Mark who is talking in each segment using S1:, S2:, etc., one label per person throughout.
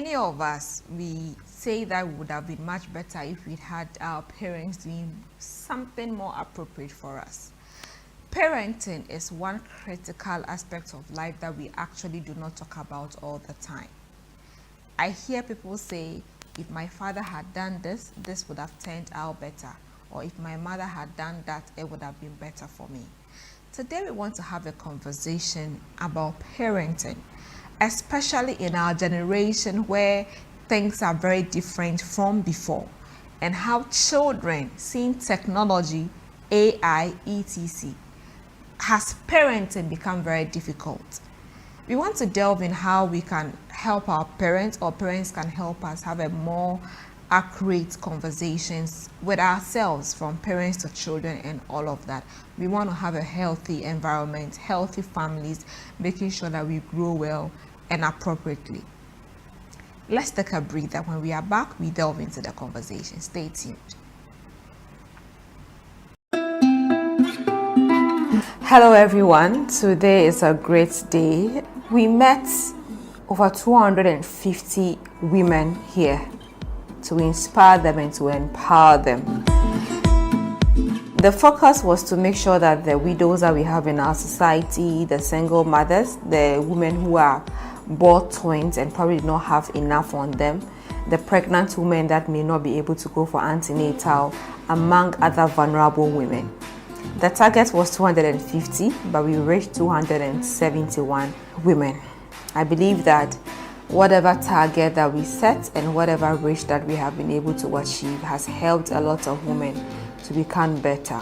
S1: Many of us, we say that it would have been much better if we'd had our parents doing something more appropriate for us. Parenting is one critical aspect of life that we actually do not talk about all the time. I hear people say, if my father had done this, this would have turned out better. Or if my mother had done that, it would have been better for me. Today we want to have a conversation about parenting, especially in our generation where things are very different from before, and how children seeing technology, AI, etc. has parenting become very difficult. We want to delve in how we can help our parents, or parents can help us have a more accurate conversations with ourselves, from parents to children and all of that. We want to have a healthy environment, healthy families, making sure that we grow well and appropriately. Let's take a breather. When we are back, we delve into the conversation. Stay tuned. Hello everyone, today is a great day. We met over 250 women here to inspire them and to empower them. The focus was to make sure that the widows that we have in our society, the single mothers, the women who are bore twins and probably do not have enough on them, the pregnant women that may not be able to go for antenatal, among other vulnerable women. The target was 250, but we reached 271 women. I believe that whatever target that we set and whatever reach that we have been able to achieve has helped a lot of women to become better.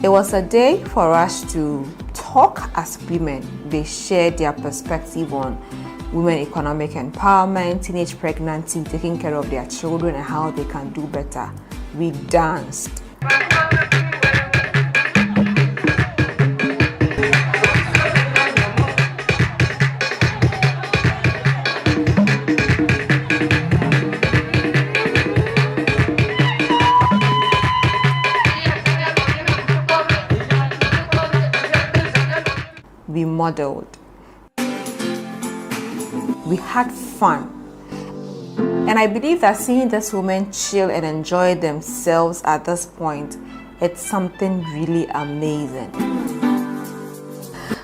S1: It was a day for us to talk as women. They shared their perspective on women economic empowerment, teenage pregnancy, taking care of their children and how they can do better. We danced. We modeled. We had fun. And I believe that seeing these women chill and enjoy themselves at this point, it's something really amazing.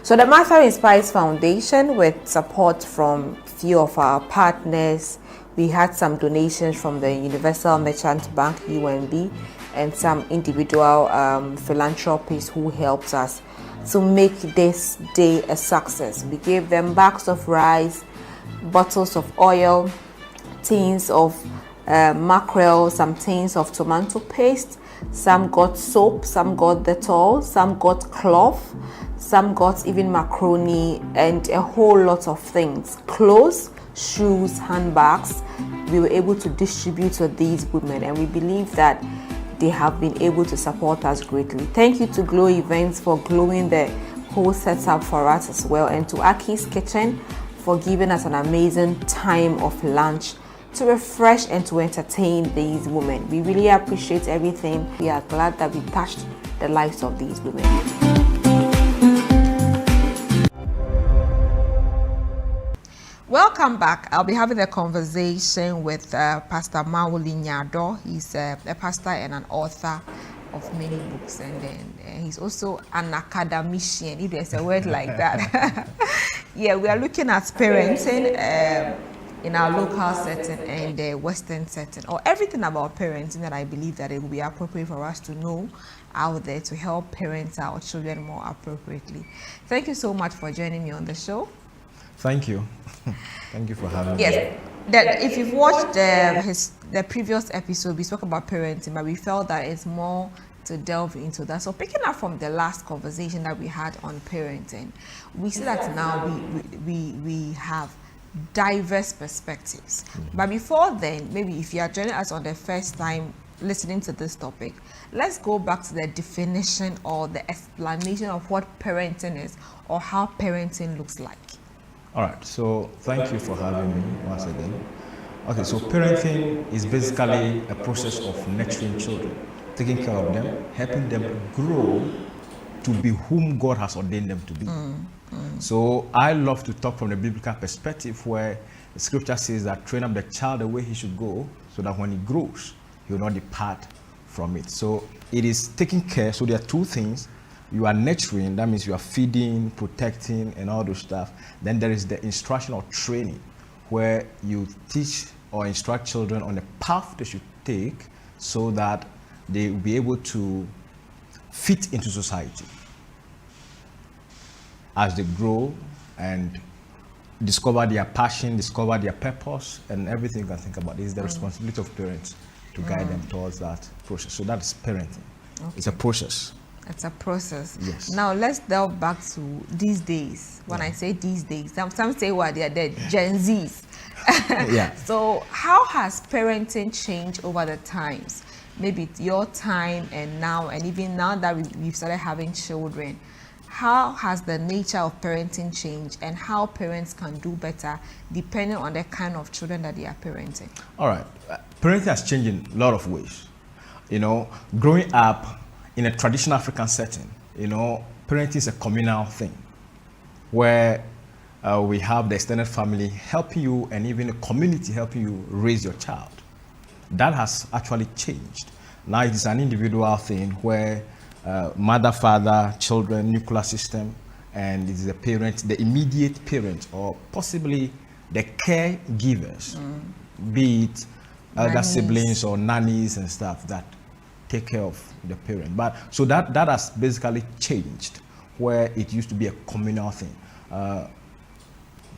S1: So the Martha Inspires Foundation, with support from few of our partners, we had some donations from the Universal Merchant Bank, UMB, and some individual philanthropists who helped us to make this day a success. We gave them bags of rice, bottles of oil, tins of mackerel, some tins of tomato paste. Some got soap, some got Dettol, some got cloth, some got even macaroni, and a whole lot of things. Clothes, shoes, handbags. We were able to distribute to these women, and we believe that they have been able to support us greatly. Thank you to Glow Events for glowing the whole setup for us as well, and to Aki's Kitchen for giving us an amazing time of lunch to refresh and to entertain these women. We really appreciate everything. We are glad that we touched the lives of these women. Welcome back. I'll be having a conversation with Pastor Maoli Nyado. He's a pastor and an author of many books, and then he's also an academician, if there's a word like that. Yeah, we are looking at parenting in our local setting and the Western setting, or everything about parenting that I believe that it will be appropriate for us to know out there to help parent our children more appropriately. Thank you so much for joining me on the show.
S2: Thank you. Thank you for having me.
S1: Yes, that if you've watched the previous episode, we spoke about parenting, but we felt that it's more to delve into that. So picking up from the last conversation that we had on parenting, we see that now we have diverse perspectives. Mm-hmm. But before then, maybe if you are joining us on the first time listening to this topic, let's go back to the definition or the explanation of what parenting is, or how parenting looks like.
S2: All right, so thank you for having me once again. Okay, so parenting is basically a process of nurturing children, taking care of them, helping them grow to be whom God has ordained them to be. So I love to talk from the biblical perspective, where the scripture says that train up the child the way he should go, so that when he grows, he will not depart from it. So it is taking care. So there are two things. You are nurturing, that means you are feeding, protecting, and all those stuff. Then there is the instruction or training, where you teach or instruct children on the path they should take so that they will be able to fit into society as they grow and discover their passion, discover their purpose, and everything you can think about. It is the responsibility of parents to guide them towards that process. So that's parenting. Okay. It's a process.
S1: It's a process.
S2: Yes.
S1: Now let's delve back to these days. When I say these days, some say what they are dead, Gen Zs.
S2: Yeah.
S1: So how has parenting changed over the times? Maybe it's your time and now, and even now that we've started having children. How has the nature of parenting changed, and how parents can do better depending on the kind of children that they are parenting?
S2: All right. Parenting has changed in a lot of ways. You know, growing up in a traditional African setting, you know, parenting is a communal thing where we have the extended family helping you and even a community helping you raise your child. That has actually changed. Now it is an individual thing where mother, father, children, nuclear system, and it is the parent, the immediate parent, or possibly the caregivers, be it other siblings or nannies and stuff that take care of the parent. But so that has basically changed, where it used to be a communal thing.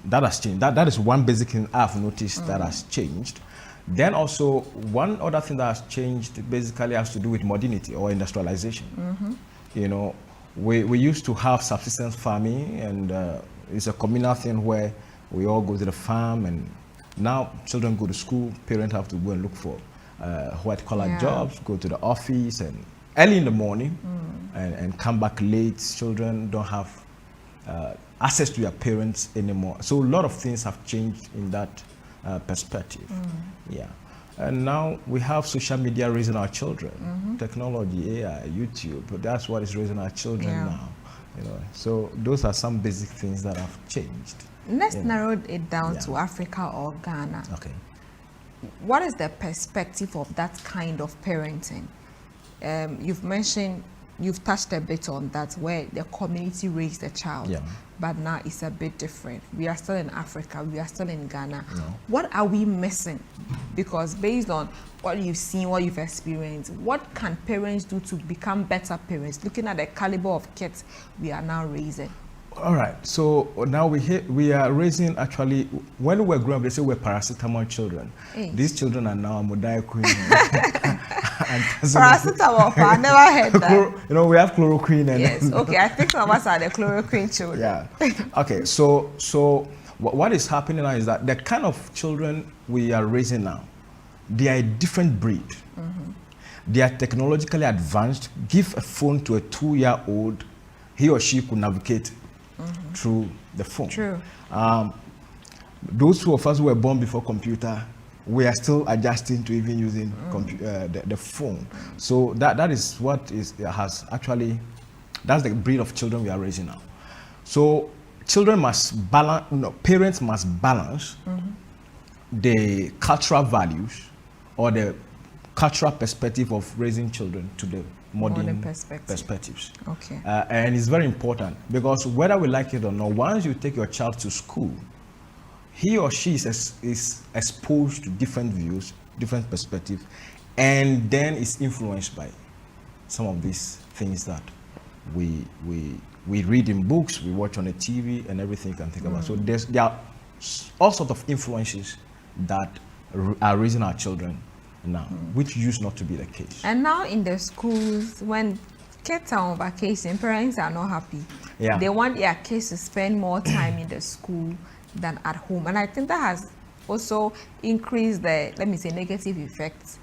S2: That has changed. That is one basic thing I've noticed that has changed. Then also one other thing that has changed basically has to do with modernity or industrialization. You know, we used to have subsistence farming, and it's a communal thing where we all go to the farm, and now children go to school, parents have to go and look for white collar jobs, go to the office and early in the morning and come back late. Children don't have access to their parents anymore. So a lot of things have changed in that perspective. Yeah. And now we have social media raising our children, technology, AI, YouTube, but that's what is raising our children now. You know, so those are some basic things that have changed.
S1: Let's narrow it down to Africa or Ghana.
S2: Okay.
S1: What is the perspective of that kind of parenting? You've touched a bit on that, where the community raised the child, but now it's a bit different. We are still in Africa, we are still in Ghana. What are we missing? Because based on what you've seen, what you've experienced, what can parents do to become better parents, looking at the caliber of kids we are now raising?
S2: All right, so now we are raising, actually, when we were growing up, they say we're paracetamol children. Hey. These children are now Modaquine.
S1: Paracetamol, I never heard that.
S2: You know, we have chloroquine. And
S1: yes, okay, I think some of us are the chloroquine children.
S2: Yeah, okay, so what is happening now is that the kind of children we are raising now, they are a different breed. They are technologically advanced. Give a phone to a 2-year-old, he or she could navigate through the phone.
S1: True.
S2: Those two of us who were born before computer, we are still adjusting to even using the phone. So that is what has actually, that's the breed of children we are raising now. So children must balance, parents must balance the cultural values or the cultural perspective of raising children to the modern perspectives.
S1: Okay.
S2: And it's very important, because whether we like it or not, once you take your child to school, he or she is exposed to different views, different perspectives, and then is influenced by some of these things that we read in books, we watch on the TV, and everything you can think about. So there are all sorts of influences that are raising our children now, which used not to be the case.
S1: And now in the schools, when kids are on vacation, parents are not happy.
S2: Yeah.
S1: They want their kids to spend more time in the school than at home. And I think that has also increased the, let me say, negative effects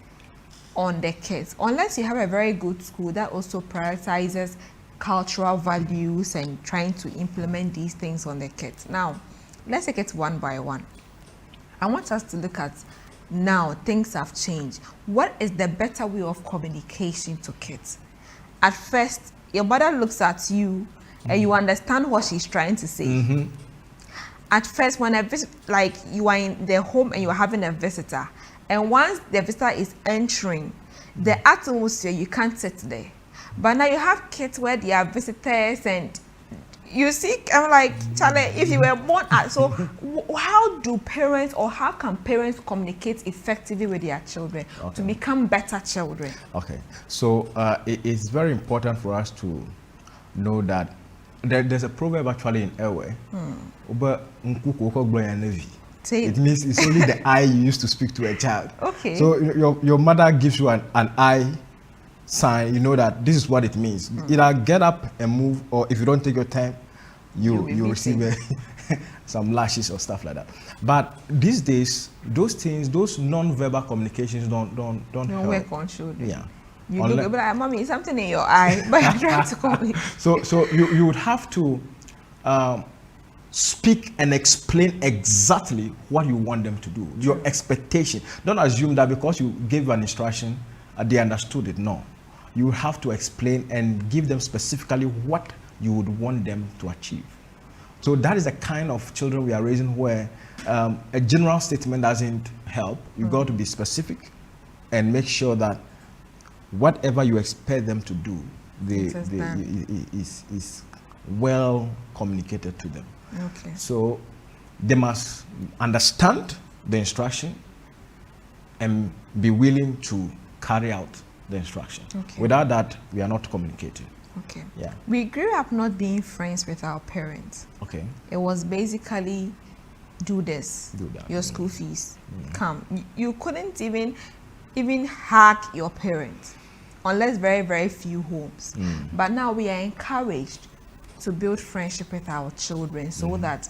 S1: on the kids. Unless you have a very good school that also prioritizes cultural values and trying to implement these things on the kids. Now, let's take it one by one. I want us to look at, now things have changed. What is the better way of communication to kids? At first, your mother looks at you and you understand what she's trying to say. at first when a visit, like you are in the home and you are having a visitor, and once the visitor is entering, the atmosphere, you can't sit there. But now you have kids where they are visitors, and you see, I'm like, Charlie, if you were born at, so how do parents, or how can parents communicate effectively with their children to become better children?
S2: Okay, so it's very important for us to know that there's a proverb actually in Ewe. It means it's only the eye you used to speak to a child.
S1: Okay.
S2: So your mother gives you an eye sign, you know that this is what it means. Either get up and move, or if you don't take your time, you receive some lashes or stuff like that. But these days, those things, those non-verbal communications don't help.
S1: Work on children.
S2: Yeah.
S1: You look like, mommy, something in your eye, but you're trying to communicate.
S2: So you would have to speak and explain exactly what you want them to do, your expectation. Don't assume that because you gave an instruction, they understood it. No. You have to explain and give them specifically what you would want them to achieve. So that is the kind of children we are raising, where a general statement doesn't help. You got to be specific and make sure that whatever you expect them to do, is well communicated to them.
S1: Okay.
S2: So they must understand the instruction and be willing to carry out the instruction.
S1: Okay. Without
S2: that, we are not communicating.
S1: Okay.
S2: Yeah.
S1: We grew up not being friends with our parents.
S2: Okay.
S1: It was basically do this,
S2: do that.
S1: Your school fees, come. You couldn't even hug your parents, unless very, very few homes. But now we are encouraged to build friendship with our children, so that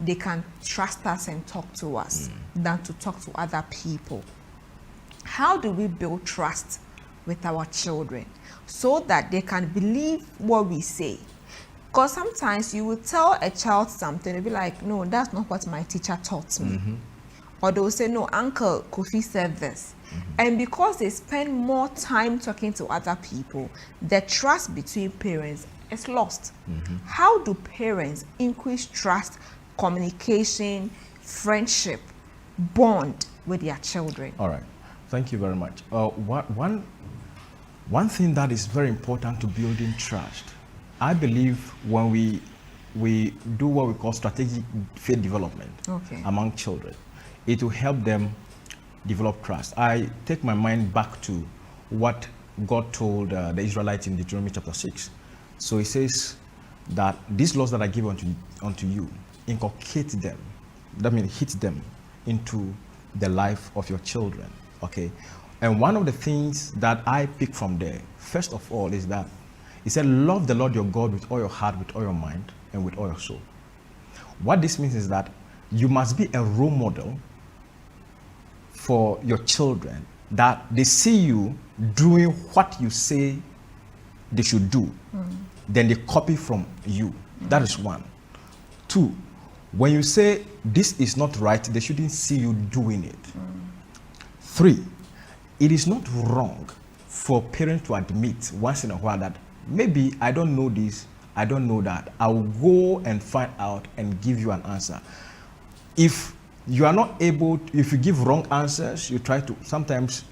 S1: they can trust us and talk to us than to talk to other people. How do we build trust with our children so that they can believe what we say? Because sometimes you will tell a child something, they'll be like, no, that's not what my teacher taught me. Or they'll say, no, Uncle Kofi said this. And because they spend more time talking to other people, the trust between parents is lost. How do parents increase trust, communication, friendship, bond with their children?
S2: All right. Thank you very much. One thing that is very important to building trust, I believe, when we do what we call strategic faith development among children, it will help them develop trust. I take my mind back to what God told the Israelites in Deuteronomy chapter 6. So he says that these laws that I give unto you, inculcate them. That means hit them into the life of your children. Okay. And one of the things that I pick from there, first of all, is that he said, love the Lord your God with all your heart, with all your mind, and with all your soul. What this means is that you must be a role model for your children, that they see you doing what you say they should do. Then they copy from you. That is one. Two, when you say this is not right, they shouldn't see you doing it. Three, it is not wrong for parents to admit once in a while that maybe I don't know this, I don't know that. I will go and find out and give you an answer. If you are not able to, if you give wrong answers, you try to, sometimes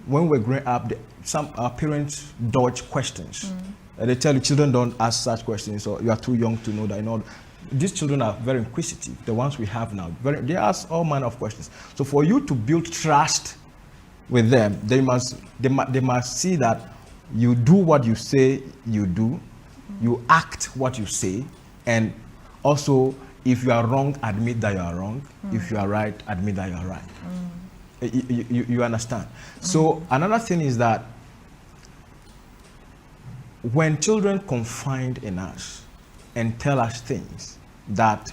S2: when we're growing up, our parents dodge questions. They tell you children don't ask such questions, or you are too young to know that. You know, these children are very inquisitive. The ones we have now, they ask all manner of questions. So for you to build trust with them, they must see that you do what you say you do, you act what you say, and also if you are wrong, admit that you are wrong. If you are right, admit that you are right. You understand? So another thing is that when children confide in us and tell us things that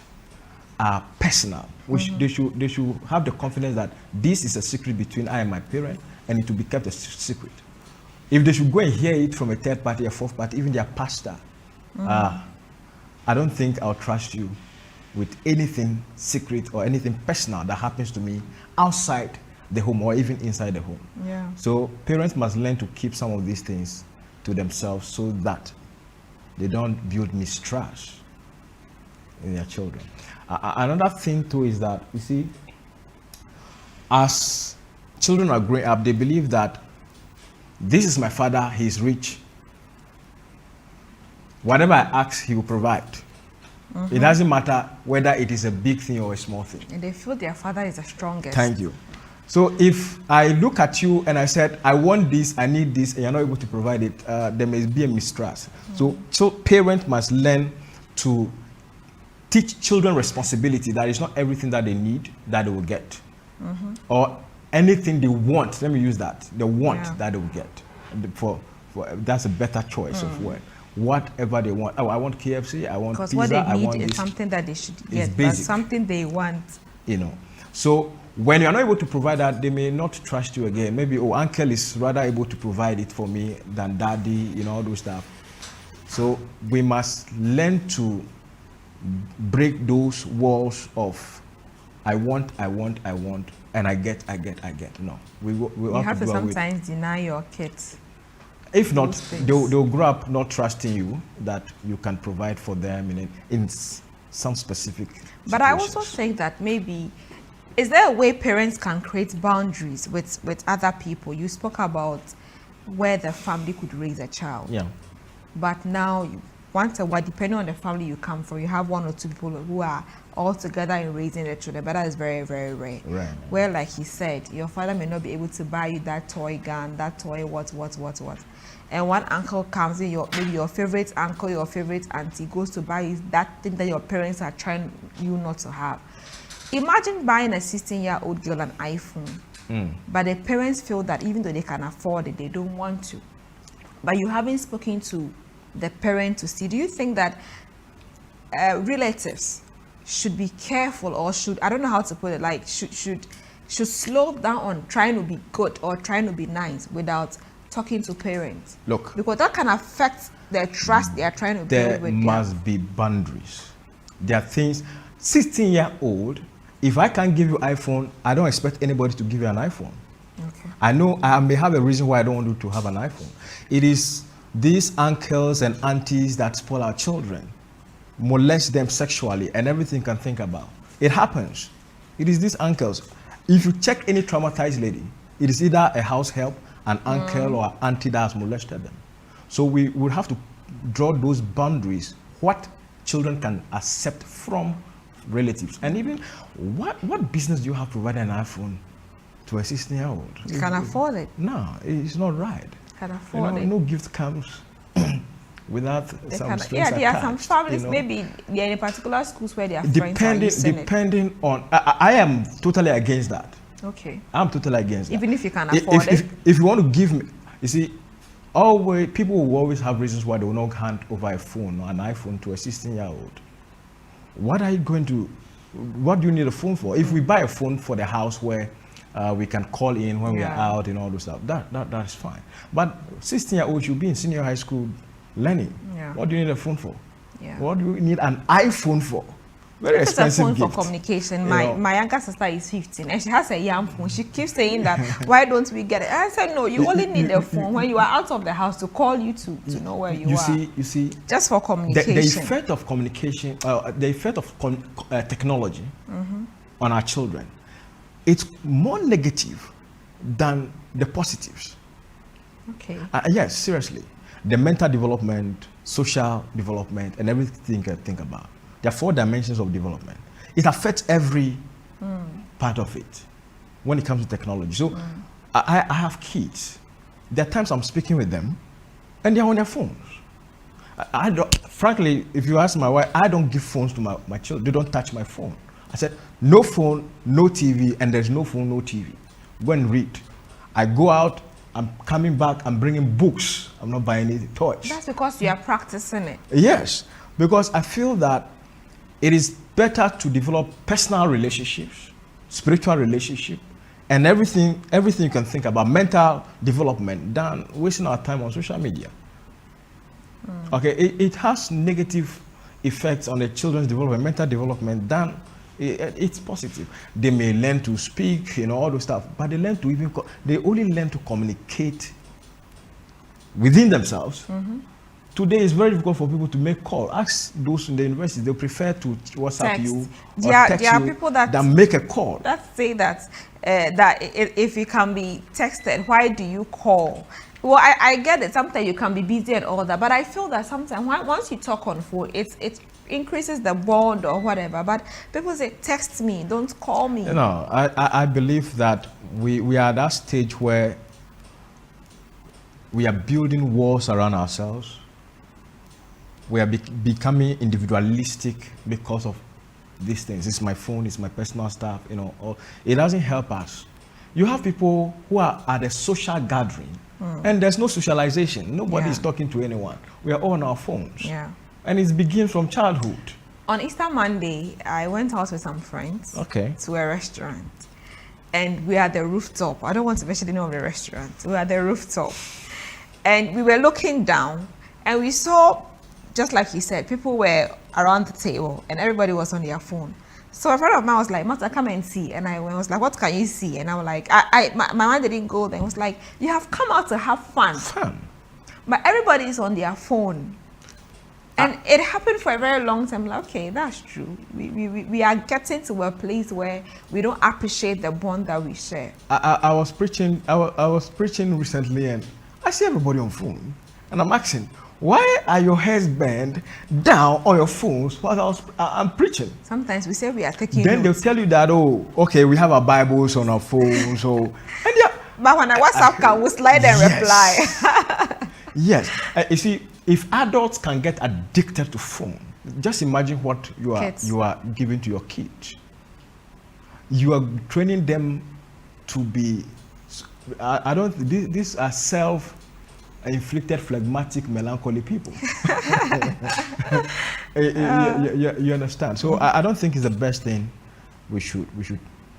S2: are personal, they should have the confidence that this is a secret between I and my parent, and it will be kept a secret. If they should go and hear it from a third party, a fourth party, even their pastor, I don't think I'll trust you with anything secret or anything personal that happens to me outside the home or even inside the home.
S1: Yeah.
S2: So parents must learn to keep some of these things to themselves so that they don't build mistrust in their children. Another thing too is that, you see, as children are growing up, they believe that this is my father, he's rich. Whatever I ask, he will provide. It doesn't matter whether it is a big thing or a small thing.
S1: And they feel their father is the strongest.
S2: Thank you. So if I look at you and I said, I want this, I need this, and you're not able to provide it, there may be a mistrust. So parents must learn to teach children responsibility, that it's not everything that they need that they will get. Or anything they want, let me use that, they want that they will get. That's a better choice of word. Whatever they want. Oh, I want KFC, I want pizza,
S1: what they
S2: I
S1: need
S2: want
S1: is
S2: this.
S1: something that they should get.
S2: basic.
S1: That's something they want.
S2: You know. So when you're not able to provide that, they may not trust you again. Maybe, oh, uncle is rather able to provide it for me than daddy, you know, all those stuff. So we must learn to break those walls of I want, and I get. No. We
S1: have to sometimes deny your kids.
S2: If not, they'll grow up not trusting you that you can provide for them in some specific situations.
S1: But I also think that maybe, is there a way parents can create boundaries with other people? You spoke about where the family could raise a child.
S2: Yeah.
S1: But now, once a while, depending on the family you come from, you have one or two people who are all together in raising their children, but that is very, very rare.
S2: Right.
S1: Where, like he said, your father may not be able to buy you that toy gun, that toy what. And one uncle comes in, maybe your favorite uncle, your favorite auntie goes to buy you that thing that your parents are trying you not to have. Imagine buying a 16-year-old girl an iPhone, but the parents feel that even though they can afford it, they don't want to. But you haven't spoken to the parent to see. Do you think that relatives should be careful, or should, I don't know how to put it, like should slow down on trying to be good or trying to be nice without talking to parents?
S2: Look,
S1: because that can affect the trust they are trying to build with them.
S2: There must be boundaries. There are things. 16-year-old, if I can't give you iPhone, I don't expect anybody to give you an iPhone.
S1: Okay.
S2: I know I may have a reason why I don't want you to have an iPhone. It is these uncles and aunties that spoil our children, molest them sexually, and everything can think about. It happens. It is these uncles. If you check any traumatized lady, it is either a house help, an uncle or auntie that has molested them. So we would have to draw those boundaries, what children can accept from relatives. And even, what business do you have providing an iPhone to a 16-year-old?
S1: You can afford it.
S2: No, it's not right.
S1: Can afford it.
S2: No gift comes without some strings
S1: yeah, there are some
S2: attached,
S1: families, maybe they're in a particular schools where their friends are using
S2: depending on, I am totally against that.
S1: Okay.
S2: I'm totally against that.
S1: Even if you can afford it?
S2: If you want to give me, you see, always, people will always have reasons why they will not hand over a phone or an iPhone to a 16-year-old. What are you going to, what do you need a phone for? If we buy a phone for the house where we can call in when we are out and all those stuff, that is fine. But 16-year-old should be in senior high school learning. Yeah. What do you need a phone for? Yeah. What do you need an iPhone for? Very expensive gift.
S1: It's a phone for communication. My younger sister is 15 and she has a young phone. She keeps saying that, why don't we get it? And I said, no, you only need a phone when you are out of the house to call you to know where you are.
S2: You see,
S1: just for communication.
S2: The effect of communication, the effect of technology on our children, it's more negative than the positives.
S1: Okay.
S2: Yes, seriously. The mental development, social development, and everything you can think about. There are 4 dimensions of development. It affects every part of it when it comes to technology. So I have kids. There are times I'm speaking with them and they're on their phones. I don't, frankly, if you ask my wife, I don't give phones to my children. They don't touch my phone. I said, no phone, no TV, and there's no phone, no TV. Go and read. I go out, I'm coming back, I'm bringing books. I'm not buying any toys.
S1: That's because you are practicing it.
S2: Yes, because I feel that it is better to develop personal relationships, spiritual relationship, and everything you can think about, mental development, than wasting our time on social media. Okay, it has negative effects on the children's development, mental development, than it's positive. They may learn to speak, all those stuff, but they only learn to communicate within themselves today it's very difficult for people to make call. Ask those in the university, they prefer to WhatsApp
S1: Text.
S2: you or
S1: There
S2: text
S1: are
S2: you
S1: people that
S2: make a call.
S1: that say that if it can be texted, why do you call? Well, I get it. Sometimes you can be busy and all that, but I feel that sometimes once you talk on phone, it increases the bond or whatever. But people say, text me, don't call me.
S2: You know, I believe that we are at that stage where we are building walls around ourselves. We are becoming individualistic because of these things. It's my phone, it's my personal stuff, you know. Or it doesn't help us. You have people who are at a social gathering and there's no socialization. Nobody is talking to anyone. We are all on our phones.
S1: Yeah.
S2: And it begins from childhood.
S1: On Easter Monday, I went out with some friends to a restaurant. And we are at the rooftop. I don't want to mention the name of the restaurant. We are at the rooftop. And we were looking down and we saw, just like you said, people were around the table and everybody was on their phone. So a friend of mine was like, Martha, come and see. And I was like, what can you see? And I was like, my mind didn't go there. It was like, you have come out to have fun. But everybody is on their phone. And it happened for a very long time. Like, okay, that's true. We are getting to a place where we don't appreciate the bond that we share.
S2: I was preaching recently and I see everybody on phone. And I'm asking, why are your heads bent down on your phones while I'm preaching?
S1: Sometimes we say we are taking
S2: Then
S1: notes.
S2: they'll tell you that, oh, okay, we have our Bibles on our phones. So,
S1: but when I WhatsApp can, we slide and reply.
S2: Yes. You see, if adults can get addicted to phone, just imagine what you are giving to your kids. You are training them to be, these are self-inflicted phlegmatic melancholy people. You understand? So I don't think it's the best thing we should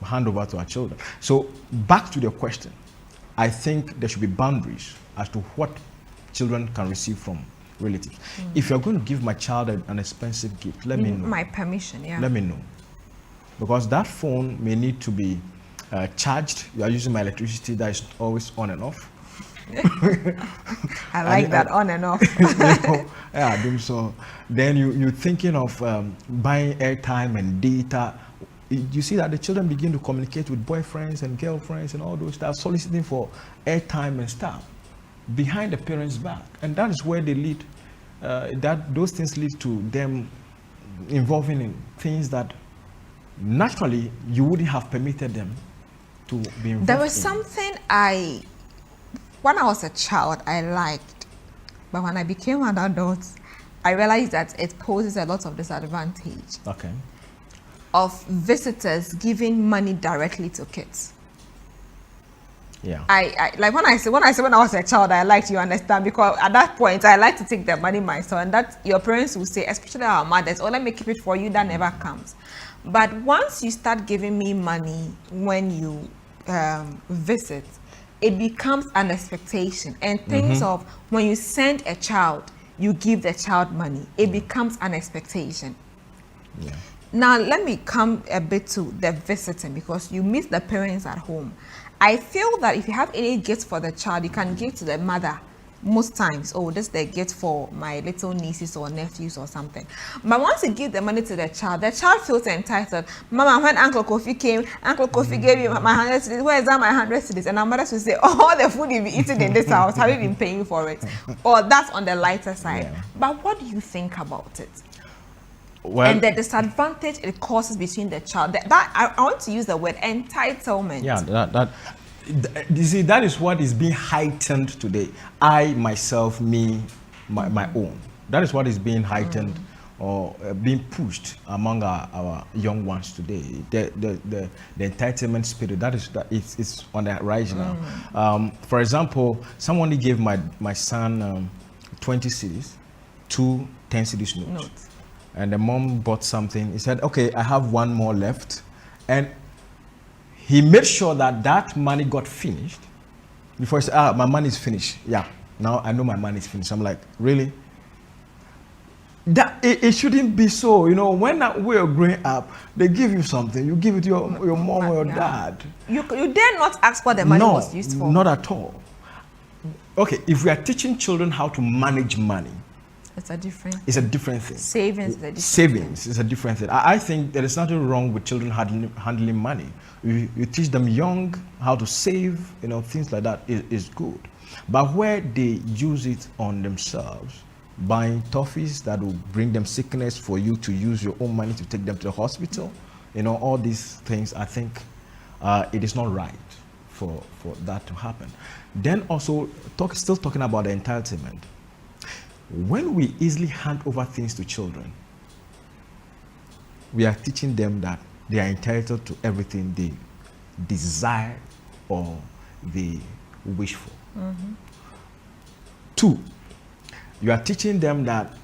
S2: hand over to our children. So back to the question, I think there should be boundaries as to what children can receive from relatives. If you're going to give my child an expensive gift, let me know.
S1: My permission, yeah.
S2: Let me know. Because that phone may need to be charged. You are using my electricity that is always on and off.
S1: I like that, on and off.
S2: So then you're thinking of buying airtime and data. You see that the children begin to communicate with boyfriends and girlfriends and all those stuff, soliciting for airtime and stuff behind the parents' back. And that is where they lead, those things lead to them involving in things that naturally you wouldn't have permitted them to be involved in.
S1: There was something when I was a child, I liked, but when I became an adult, I realized that it poses a lot of disadvantage.
S2: Okay.
S1: Of visitors giving money directly to kids.
S2: Yeah.
S1: I like when I was a child, I liked, you understand, because at that point I like to take the money myself, and that your parents will say, especially our mothers, oh, let me keep it for you. That never comes. But once you start giving me money when you visit, it becomes an expectation. And things of when you send a child, you give the child money. It becomes an expectation.
S2: Yeah.
S1: Now let me come a bit to the visiting, because you miss the parents at home. I feel that if you have any gift for the child, you can give to the mother most times. Oh, this is the gift for my little nieces or nephews or something. But once you give the money to the child feels entitled. Mama, when Uncle Kofi came, Uncle Kofi gave you my 100 cedis. Where is that my 100 cedis? And our mothers will say, oh, all the food you've been eating in this house, have you been paying for it? Or that's on the lighter side.
S2: Yeah.
S1: But what do you think about it?
S2: Well,
S1: And the disadvantage it causes between the child. That I want to use the word entitlement.
S2: Yeah, you see, that is what is being heightened today. I, myself, me, my own. That is what is being heightened or being pushed among our young ones today. The entitlement spirit, it's on the rise now. For example, somebody gave my son 20 cedis, 2 10 cedis notes. And the mom bought something. He said, okay, I have one more left. And he made sure that money got finished before he said, my money is finished. Yeah, now I know my money is finished. I'm like, really? That it shouldn't be so. You know, when we are growing up, they give you something. You give it to your mom or your dad.
S1: You dare not ask what the money was used for.
S2: Not at all. Okay, if we are teaching children how to manage money,
S1: It's a different
S2: It's a different thing.
S1: Savings is a different
S2: Savings is a different thing. I think there is nothing wrong with children handling money. You teach them young how to save, things like that is good. But where they use it on themselves, buying toffees that will bring them sickness for you to use your own money to take them to the hospital, all these things, I think it is not right for that to happen. Then also, still talking about the entitlement. When we easily hand over things to children, we are teaching them that they are entitled to everything they desire or they wish for.
S1: Mm-hmm.
S2: 2, you are teaching them that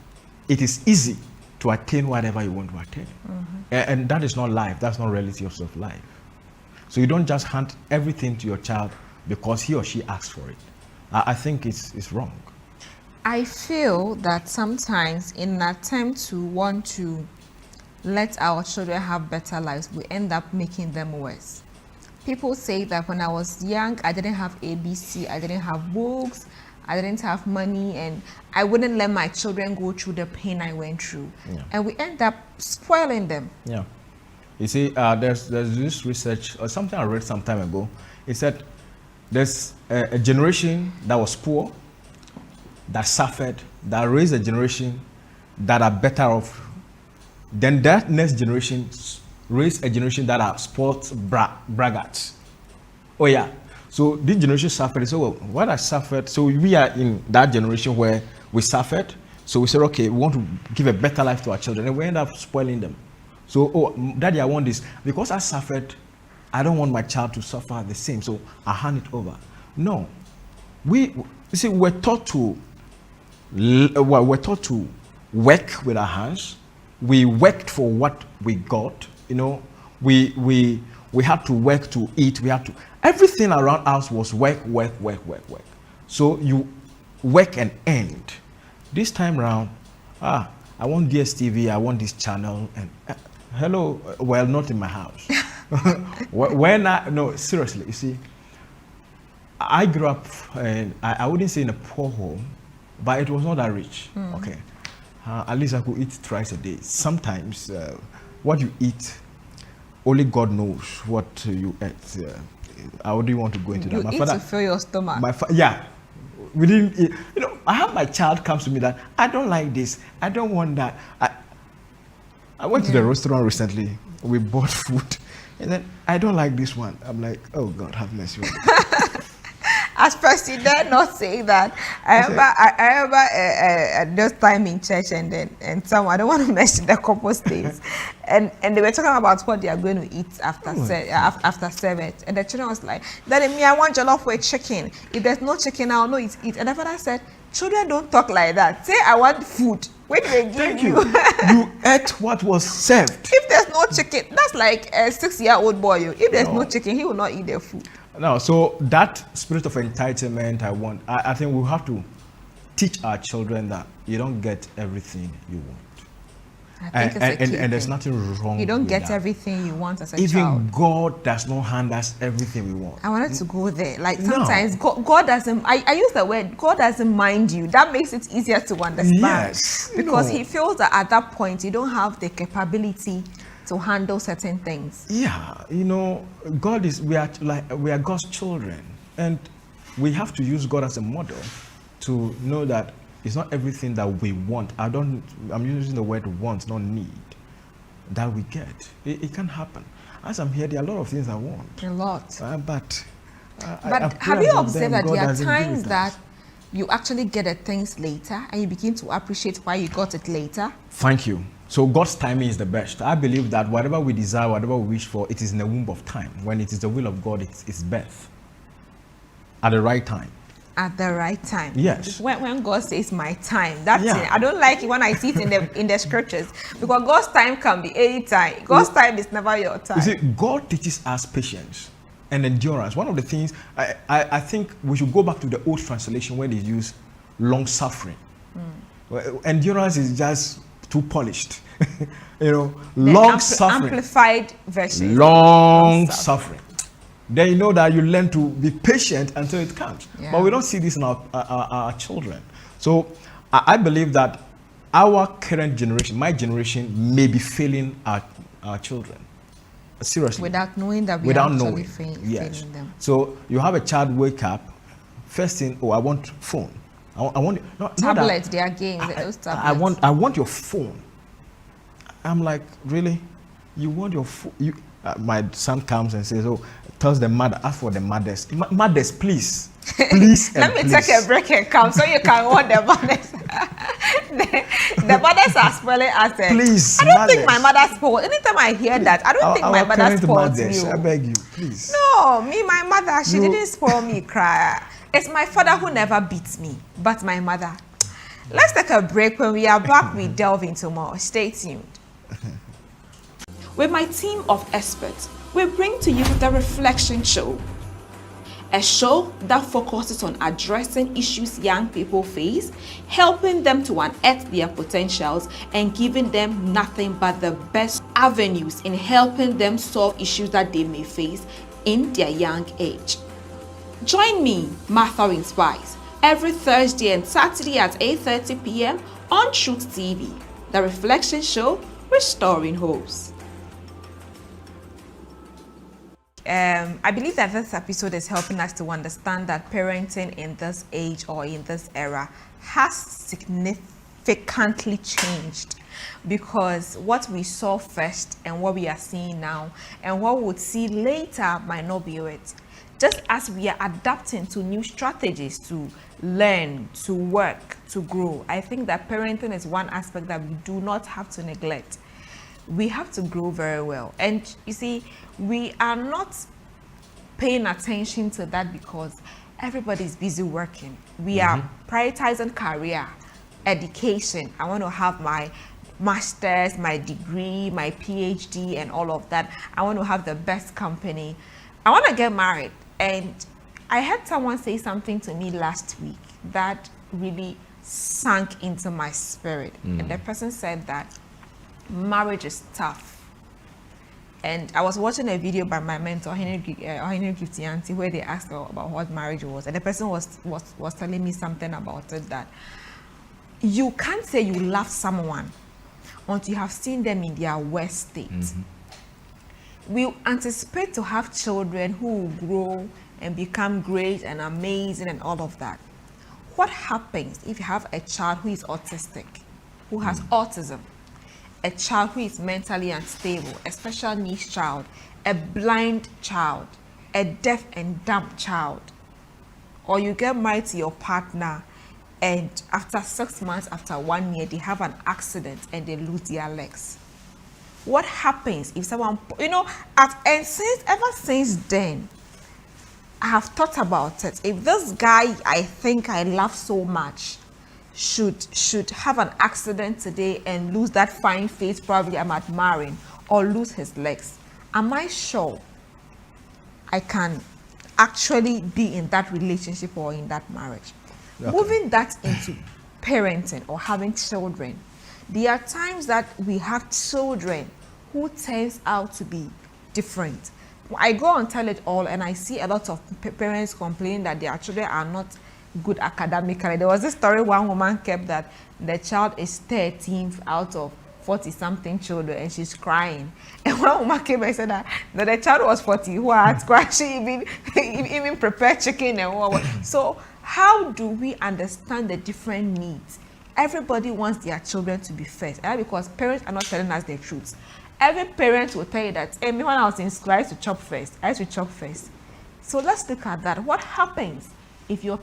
S2: it is easy to attain whatever you want to attain.
S1: Mm-hmm.
S2: And that is not life. That's not reality of life. So you don't just hand everything to your child because he or she asks for it. I think it's wrong.
S1: I feel that sometimes in an attempt to want to let our children have better lives, we end up making them worse. People say that when I was young, I didn't have ABC, I didn't have books, I didn't have money, and I wouldn't let my children go through the pain I went through.
S2: Yeah.
S1: And we end up spoiling them.
S2: Yeah. You see, there's this research, or something I read some time ago. It said there's a generation that was poor, that suffered, that raised a generation that are better off. Then that next generation raised a generation that are sports braggarts. Oh yeah. So this generation suffered. So well, what I suffered, so we are in that generation where we suffered. So we said, okay, we want to give a better life to our children, and we end up spoiling them. So, oh, Daddy, I want this. Because I suffered, I don't want my child to suffer the same. So I hand it over. No. You see, we're taught to work with our hands. We worked for what we got. We had to work to eat. Everything around us was work. So you work and end. This time around, I want DSTV, I want this channel, and hello, well, not in my house. No, seriously, you see, I grew up, and I wouldn't say in a poor home, but it was not that rich. Okay, at least I could eat thrice a day. Sometimes, what you eat, only God knows what you eat. I wouldn't want to go into that.
S1: My father, to fill your stomach.
S2: Yeah. We didn't eat. I have my child comes to me that I don't like this, I don't want that. I went to the restaurant recently, we bought food, and then I don't like this one. I'm like, oh God, have mercy on me.
S1: As first, you dare not say that. I remember this time in church, and someone, I don't want to mention the couple's names, and they were talking about what they are going to eat after service, and the children was like, Daddy, me, I want jollof with chicken. If there's no chicken, I'll not eat. And the father said, children don't talk like that. Say, I want food. Wait, they give
S2: Thank you. You ate what was served.
S1: If there's no chicken, that's like a 6-year-old boy. If there's no chicken, he will not eat the food.
S2: No, so that spirit of entitlement, I think we have to teach our children that you don't get everything you want.
S1: I think
S2: and there's nothing wrong.
S1: You don't
S2: with
S1: get
S2: that.
S1: everything you want as a
S2: Even
S1: child.
S2: Even God does not hand us everything we want.
S1: I wanted to go there. Like sometimes God doesn't. I use the word God doesn't mind you. That makes it easier to understand.
S2: Yes,
S1: because He feels that at that point you don't have the capability to handle certain things.
S2: Yeah, God is. We are God's children, and we have to use God as a model to know that it's not everything that we want. I'm using the word want, not need, that we get. It can happen. As I'm here, there are a lot of things I want.
S1: A lot.
S2: But
S1: have you observed that there are times that you actually get the things later and you begin to appreciate why you got it later?
S2: Thank you. So God's timing is the best. I believe that whatever we desire, whatever we wish for, it is in the womb of time. When it is the will of God, it's birth. At the right time.
S1: At the right time.
S2: Yes.
S1: When God says my time, that's it. I don't like it when I see it in the scriptures, because God's time can be any time. God's time is never your time.
S2: You see, God teaches us patience and endurance. One of the things I think we should go back to the old translation where they use long suffering. Well, endurance is just too polished. Long suffering.
S1: Amplified version.
S2: Long suffering. Then you know that you learn to be patient until it comes. Yeah. But we don't see this in our children. So I believe that our current generation, my generation, may be failing our children. Seriously.
S1: Without knowing that we
S2: Without
S1: are actually
S2: knowing. Yes.
S1: failing them.
S2: So you have a child wake up, first thing, oh, I want phone. I want
S1: Tablets, they are games. Those tablets.
S2: I want your phone. I'm like, really? You want your phone? My son comes and says, oh, tells the mother, ask for the mothers. Mothers, please. Please.
S1: Let me take a break and come so you can want the mothers. the mothers are spelling as a.
S2: Please.
S1: I don't think my mother spoiled. Anytime I hear that, I don't think my mother spoiled me.
S2: I beg you, please.
S1: No, me, my mother, she didn't spoil me, cry. It's my father who never beats me, but my mother. Let's take a break. When we are back, we delve into more. Stay tuned. With my team of experts, we bring to you the Reflection Show, a show that focuses on addressing issues young people face, helping them to unearth their potentials, and giving them nothing but the best avenues in helping them solve issues that they may face in their young age. Join me, Martha Inspires, every Thursday and Saturday at 8:30 p.m. on Truth TV, the Reflection Show, restoring hopes. I believe that this episode is helping us to understand that parenting in this age or in this era has significantly changed, because what we saw first and what we are seeing now and what we'll see later might not be it. Just as we are adapting to new strategies to learn, to work, to grow, I think that parenting is one aspect that we do not have to neglect. We have to grow very well. And you see, we are not paying attention to that because everybody's busy working. We are prioritizing career, education. I want to have my master's, my degree, my PhD, and all of that. I want to have the best company. I want to get married. And I had someone say something to me last week that really sank into my spirit. And the person said that marriage is tough. And I was watching a video by my mentor, Henry Giftianti, where they asked her about what marriage was. And the person was telling me something about it, that you can't say you love someone until you have seen them in their worst state. We anticipate to have children who will grow and become great and amazing and all of that. What happens if you have a child who is autistic, who has autism, a child who is mentally unstable, a special needs child, a blind child, a deaf and dumb child? Or you get married to your partner and after 6 months, after 1 year, they have an accident and they lose their legs. What happens if someone, ever since then, I have thought about it. If this guy I think I love so much should have an accident today and lose that fine face probably I'm admiring, or lose his legs, am I sure I can actually be in that relationship or in that marriage? Okay. Moving that into parenting or having children, there are times that we have children who turns out to be different. I go and tell it all, and I see a lot of parents complaining that their children are not good academically. There was this story one woman kept that the child is 13th out of 40-something children, and she's crying. And one woman came and said that the child was 40, who had cried. She even prepared chicken and what. So how do we understand the different needs? Everybody wants their children to be first, because parents are not telling us the truth. Every parent will tell you that, hey, me when I was in school, I used to chop first. So let's look at that. What happens if your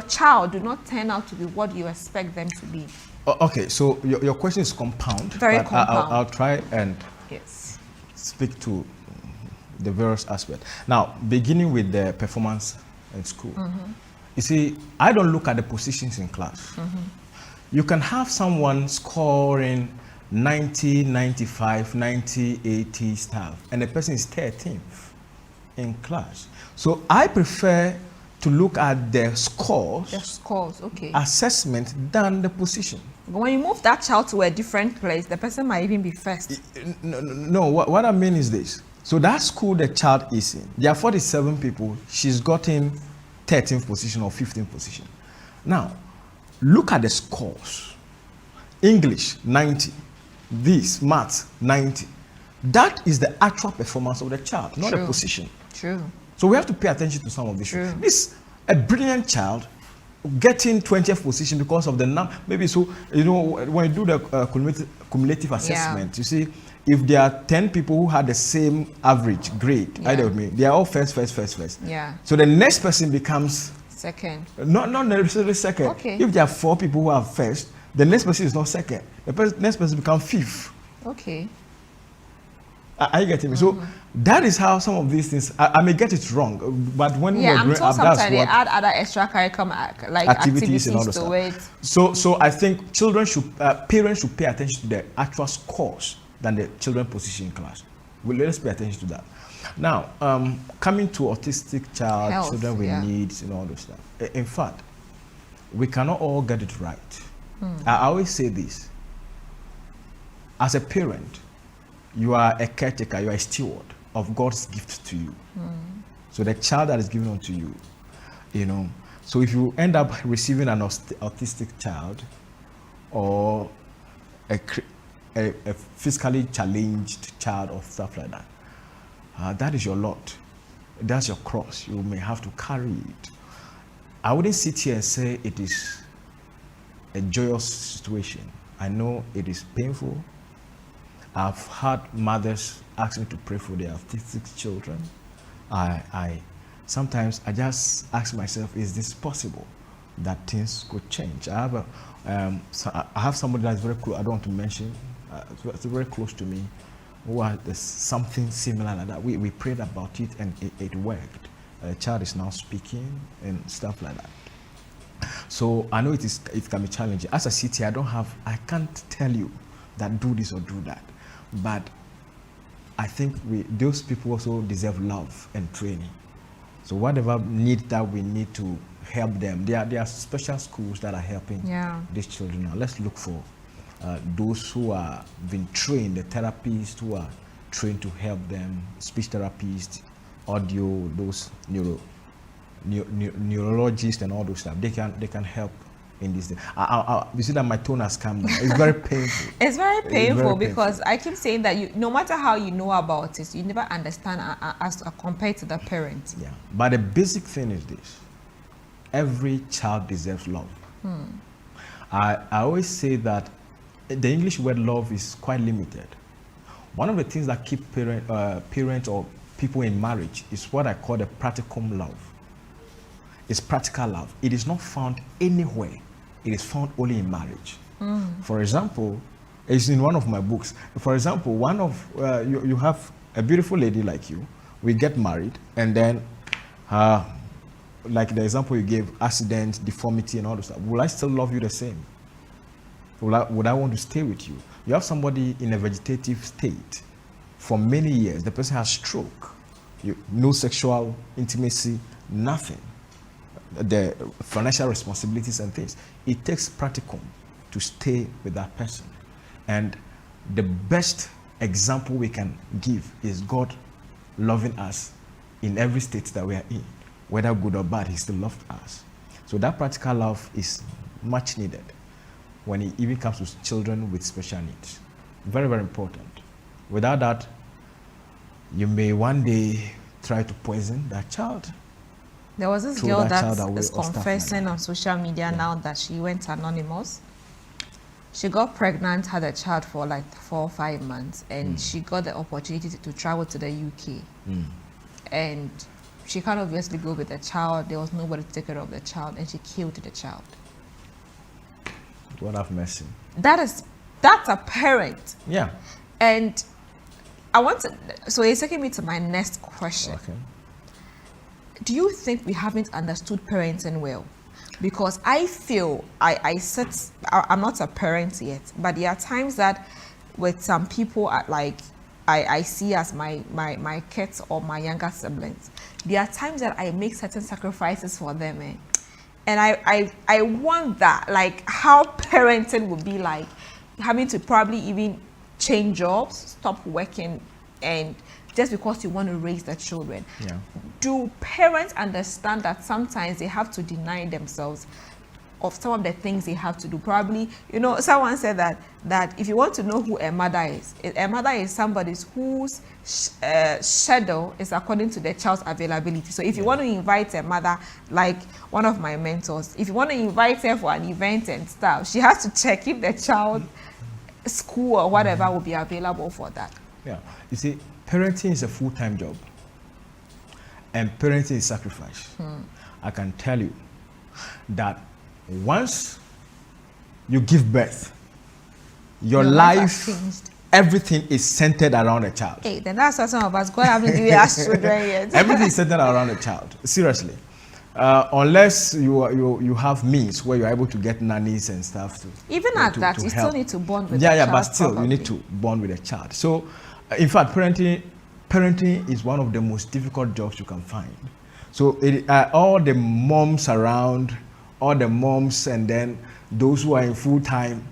S1: child do not turn out to be what you expect them to be?
S2: Okay, so your question is compound.
S1: Very compound.
S2: I'll try and speak to the various aspects. Now, beginning with the performance in school. You see, I don't look at the positions in class. You can have someone scoring 90, 95, 90, 80 style, and the person is 13th in class. So I prefer to look at the scores,
S1: okay,
S2: assessment than the position.
S1: But when you move that child to a different place, the person might even be first.
S2: No, what I mean is this. So that school the child is in, there are 47 people, she's gotten 13th position or 15th position. Now, look at the scores. English 90, this math 90. That is the actual performance of the child, not a
S1: True.
S2: position.
S1: True.
S2: So we have to pay attention to some of this.
S1: True.
S2: This a brilliant child getting 20th position because of the number. Maybe so, you know, when you do the cumulative assessment, you see, if there are 10 people who had the same average grade, either with me, they are all first.
S1: Yeah.
S2: So the next person becomes
S1: Second.
S2: not necessarily second.
S1: Okay.
S2: If there are 4 people who are first, the next person is not second. The next person becomes fifth.
S1: Okay.
S2: Are you getting me? So that is how some of these things. I may get it wrong, but when we were
S1: I'm
S2: growing
S1: told
S2: up,
S1: sometimes
S2: that's
S1: they
S2: what
S1: add other extracurricular like
S2: activities and all
S1: to
S2: that
S1: it.
S2: stuff. So I think parents should pay attention to the actual scores than the children position in class. Well, let's pay attention to that. Now, coming to autistic child,
S1: Health,
S2: children with needs and all those stuff. In fact, we cannot all get it right. I always say this. As a parent, you are a caretaker, you are a steward of God's gift to you. So the child that is given unto you, you know. So if you end up receiving an autistic child or a physically challenged child or stuff like that, that is your lot. That's your cross. You may have to carry it. I wouldn't sit here and say it is a joyous situation. I know it is painful. I've had mothers ask me to pray for their autistic children. Sometimes I just ask myself, is this possible that things could change? I have somebody that's very close. I don't want to mention. It's very close to me, who had something similar like that. We prayed about it and it worked. The child is now speaking and stuff like that. So I know it can be challenging. As a city, I can't tell you that do this or do that. But I think those people also deserve love and training. So whatever need that we need to help them, there are special schools that are helping these children now. Let's look for those who are been trained, the therapists who are trained to help them, speech therapists, audio, those neurologists and all those stuff. They can help in this thing. You see that my tone has come down. It's very painful.
S1: It's very painful because I keep saying that no matter how you know about it, you never understand as compared to the parent.
S2: Yeah, but the basic thing is this: every child deserves love. I always say that the English word love is quite limited. One of the things that keep parents or people in marriage is what I call the practicum love. It's practical love. It is not found anywhere. It is found only in marriage. For example, it's in one of my books. For example, you have a beautiful lady like you. We get married, and then, like the example you gave, accident, deformity, and all this stuff. Will I still love you the same? Would I want to stay with you? You have somebody in a vegetative state for many years. The person has stroke. No sexual intimacy, nothing. The financial responsibilities and things. It takes practicum to stay with that person. And the best example we can give is God loving us in every state that we are in. Whether good or bad, He still loved us. So that practical love is much needed when it even comes to children with special needs. Very, very important. Without that, you may one day try to poison that child.
S1: There was this girl that is confessing on social media now that she went anonymous. She got pregnant, had a child for like 4 or 5 months, and she got the opportunity to travel to the UK. And she can't obviously go with the child. There was nobody to take care of the child, and she killed the child.
S2: God have mercy.
S1: That's a parent.
S2: Yeah.
S1: And I want to, so it's taking me to my next question.
S2: Okay.
S1: Do you think we haven't understood parenting well? Because I feel I'm not a parent yet, but there are times that with some people I see as my kids or my younger siblings, there are times that I make certain sacrifices for them, and I want that, like how parenting would be like, having to probably even change jobs, stop working, and just because you want to raise the children.
S2: Yeah.
S1: Do parents understand that sometimes they have to deny themselves of some of the things they have to do. Probably, you know, someone said that if you want to know who a mother is somebody whose schedule is according to the child's availability. So if you want to invite a mother, like one of my mentors, if you want to invite her for an event and stuff, she has to check if the child school or whatever will be available for that.
S2: Yeah, you see, parenting is a full-time job, and parenting is sacrifice. I can tell you that once you give birth, your life, everything is centered around a child.
S1: Hey, then that's what some of us God haven't given us children yet.
S2: Everything is centered around a child. Seriously, unless you have means where you're able to get nannies and stuff to.
S1: Even at that, you still need to bond with.
S2: Yeah, but still, probably. You need to bond with a child. So, in fact, parenting is one of the most difficult jobs you can find. So all the moms around, all the moms, and then those who are in full-time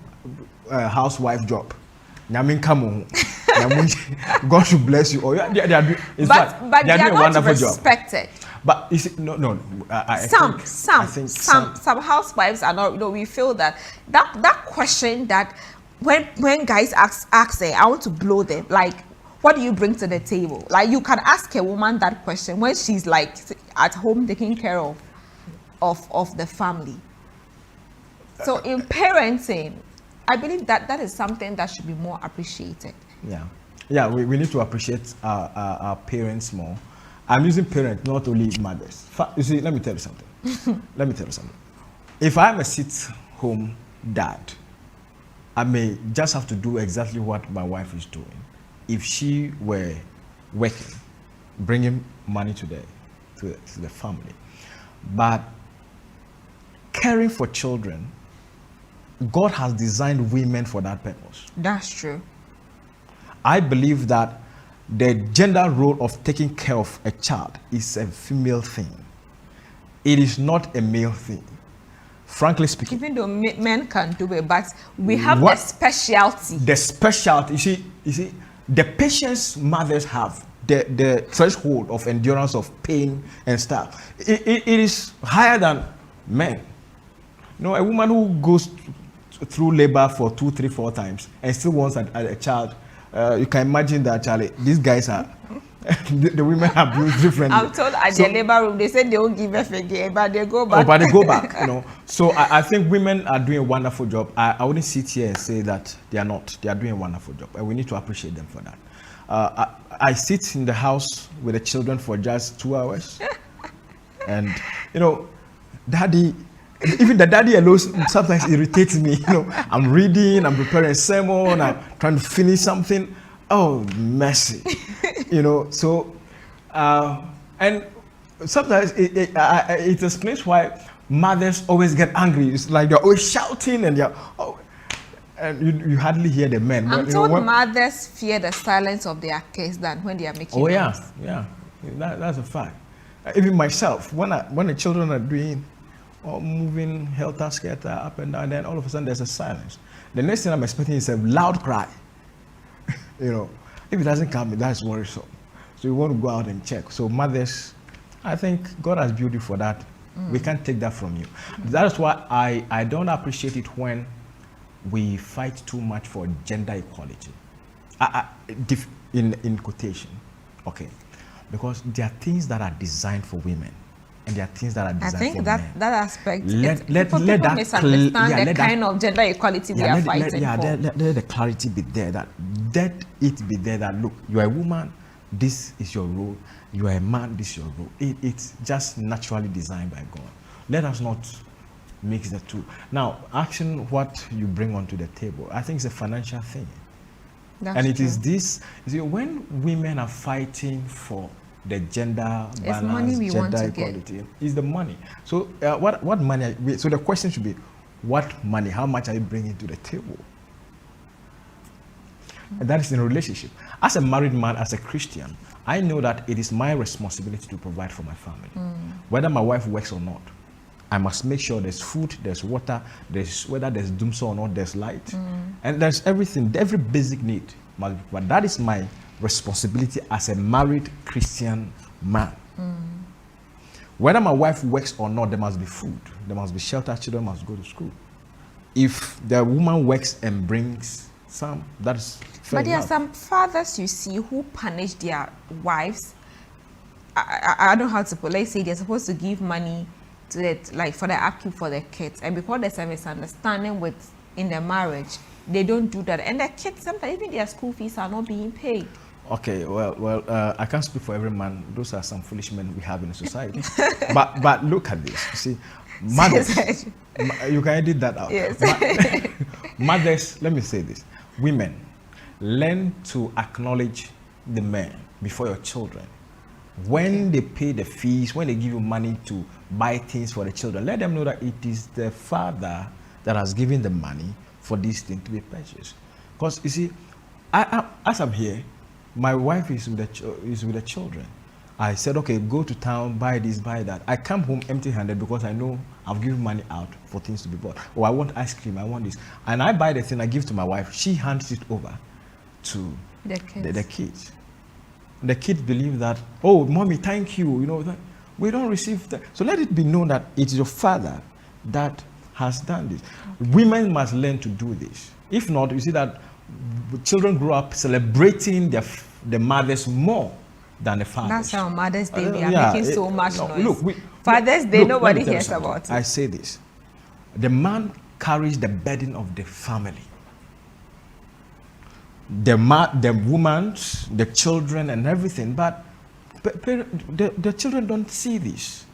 S2: housewife job. God should bless you. They are doing,
S1: but they are
S2: doing a wonderful
S1: respected.
S2: Job. But you see, no.
S1: Some housewives are not. You know, we feel that question that when guys ask I want to blow them, like, what do you bring to the table? Like, you can ask a woman that question when she's like at home taking care of the family. So in parenting, I believe that is something that should be more appreciated.
S2: Yeah, we need to appreciate our parents more. I'm using parents, not only mothers. You see, let me tell you something. If I'm a sit-home dad, I may just have to do exactly what my wife is doing. If she were working, bringing money to the family, but caring for children, God has designed women for that purpose.
S1: That's true.
S2: I believe that the gender role of taking care of a child is a female thing. It is not a male thing. Frankly speaking.
S1: Even though men can do it, but we have the specialty.
S2: The specialty, you see, the patience mothers have, the threshold of endurance of pain and stuff, it is higher than men. You know, a woman who goes through labor for 2, 3, 4 times and still wants a child, you can imagine that, Charlie, these guys are, the women are built differently.
S1: I'm told at the labor room, they said they won't give birth again, but they go back.
S2: Oh, but they go back, you know. So I think women are doing a wonderful job. I wouldn't sit here and say that they are not. They are doing a wonderful job, and we need to appreciate them for that. I sit in the house with the children for just 2 hours, and you know, even the daddy alone sometimes irritates me. You know, I'm reading, I'm preparing a sermon, I'm trying to finish something. Oh, mercy. You know, so and sometimes it explains why mothers always get angry. It's like they're always shouting and and you hardly hear the men.
S1: I'm told mothers fear the silence of their kids than when they are making noise.
S2: Yeah, that's a fact. Even myself, when the children are doing or moving helter-skelter up and down, then all of a sudden there's a silence. The next thing I'm expecting is a loud cry. You know, if it doesn't come, that's worrisome. So you want to go out and check. So mothers, I think God has built you for that. We can't take that from you. That's why I don't appreciate it when we fight too much for gender equality. In quotation, okay, because there are things that are designed for women, and there are things that are designed for men. I think
S1: that aspect,
S2: let
S1: that misunderstand the kind of gender equality we are fighting for.
S2: Let the clarity be there. Let it be there that, look, you are a woman, this is your role. You are a man, this is your role. It's just naturally designed by God. Let us not mix the two. Now, asking what you bring onto the table, I think it's a financial thing.
S1: That's
S2: and it
S1: true.
S2: is this, you see, when women are fighting for the gender balance, gender equality, is the money. So what money, so the question should be, what money, how much are you bringing to the table? And that is in a relationship. As a married man, as a Christian, I know that it is my responsibility to provide for my family. Whether my wife works or not, I must make sure there's food, there's water, whether there's doomsday or not, there's light. And there's everything, every basic need. But that is my responsibility as a married Christian man. Whether my wife works or not, there must be food. There must be shelter. Children must go to school. If the woman works and brings some, that's fair
S1: But there are
S2: enough.
S1: some fathers you see who punish their wives. I don't know how to put. Let's say they're supposed to give money to it, like for the upkeep for the kids, and because there's a misunderstanding with in the marriage, they don't do that, and the kids sometimes even their school fees are not being paid.
S2: Okay, well, I can't speak for every man. Those are some foolish men we have in the society. but look at this. You see, mothers, you can edit that out.
S1: Yes.
S2: Mothers, let me say this. Women, learn to acknowledge the men before your children. When they pay the fees, when they give you money to buy things for the children, let them know that it is the father that has given the money for these things to be purchased. Because you see, as I'm here, my wife is with the children. I said, okay, go to town, buy this, buy that. I come home empty-handed because I know I've given money out for things to be bought. Oh, I want ice cream, I want this. And I buy the thing, I give to my wife. She hands it over to
S1: The kids.
S2: the kids. The kids believe that, oh, mommy, thank you. You know, that we don't receive that. So let it be known that it's your father that has done this. Women must learn to do this. If not, you see that children grow up celebrating the mothers more than the fathers.
S1: That's how Mother's Day we are
S2: Yeah,
S1: making so much
S2: no,
S1: noise.
S2: Look,
S1: Father's Day,
S2: look,
S1: nobody
S2: let me tell you
S1: hears
S2: something.
S1: about it.
S2: I say this. The man carries the burden of the family. The woman, the children and everything, but the children don't see this.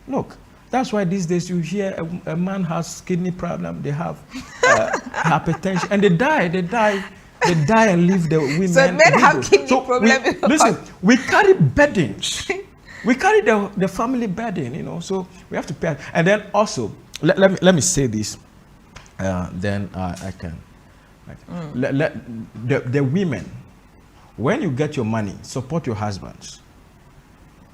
S2: Look, that's why these days you hear a man has kidney problem, they have hypertension, and they die and leave the women.
S1: So men have kidney problem.
S2: Listen, we carry burdens. We carry the family burden, you know, so we have to pay. And then also, let me say this, then I can. The women, when you get your money, support your husbands.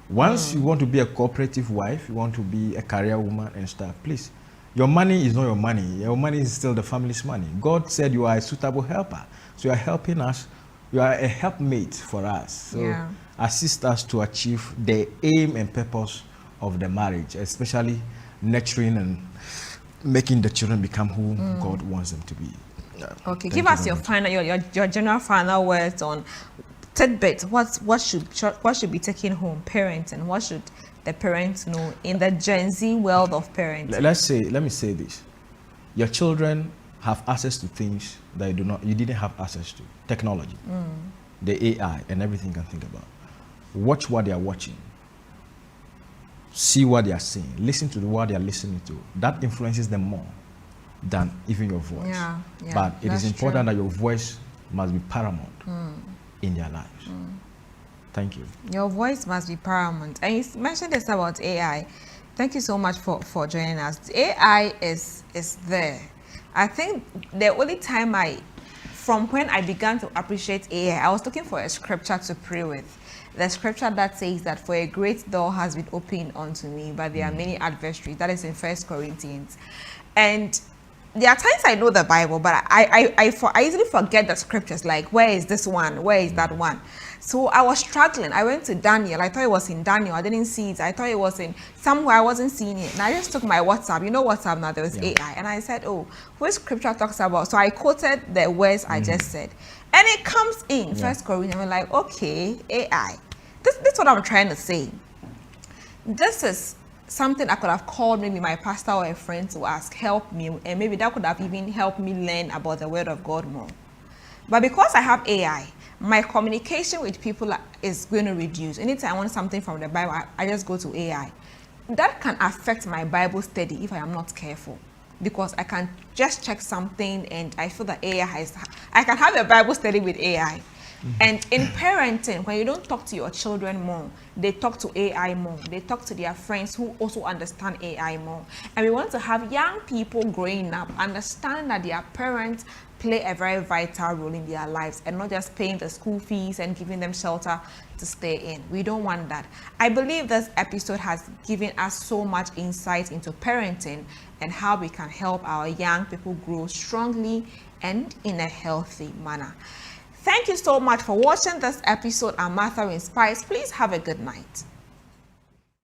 S2: Once you want to be a cooperative wife, you want to be a career woman and stuff, please, your money is not your money. Your money is still the family's money. God said you are a suitable helper. So you are helping us. You are a helpmate for us. So assist us to achieve the aim and purpose of the marriage, especially nurturing and making the children become who God wants them to be.
S1: Okay, give us your final, your general final words on tidbits. What should be taken home, parenting? What should the parents know in the Gen Z world of parenting?
S2: Let me say this: your children have access to things that you didn't have access to. Technology, the AI, and everything you can think about. Watch what they are watching. See what they are seeing. Listen to what they are listening to. That influences them more than even your voice.
S1: Yeah,
S2: but it is important
S1: true.
S2: that your voice must be paramount in their lives. Thank you.
S1: Your voice must be paramount. And you mentioned this about AI. Thank you so much for joining us. AI is there. I think the only time from when I began to appreciate AI, I was looking for a scripture to pray with. The scripture that says that for a great door has been opened unto me, but there are many adversaries. That is in 1 Corinthians. And there are times I know the Bible, but I easily forget the scriptures, like where is this one? Where is that one? So I was struggling. I went to Daniel. I thought it was in Daniel. I didn't see it. I thought it was in somewhere. I wasn't seeing it. And I just took my WhatsApp. You know WhatsApp now, there was AI. And I said, oh, which scripture talks about? So I quoted the words I just said. And it comes in 1 Corinthians. I'm like, okay, AI. This is what I'm trying to say. This is something I could have called maybe my pastor or a friend to ask, help me. And maybe that could have even helped me learn about the word of God more. But because I have AI, my communication with people is going to reduce. Anytime I want something from the Bible, I just go to AI. That can affect my Bible study if I am not careful. Because I can just check something and I feel that I can have a Bible study with AI. And in parenting, when you don't talk to your children more, they talk to AI more. They talk to their friends who also understand AI more. And we want to have young people growing up understand that their parents play a very vital role in their lives and not just paying the school fees and giving them shelter to stay in. We don't want that. I believe this episode has given us so much insight into parenting and how we can help our young people grow strongly and in a healthy manner. Thank you so much for watching this episode. I'm Martha Inspires. Please have a good night.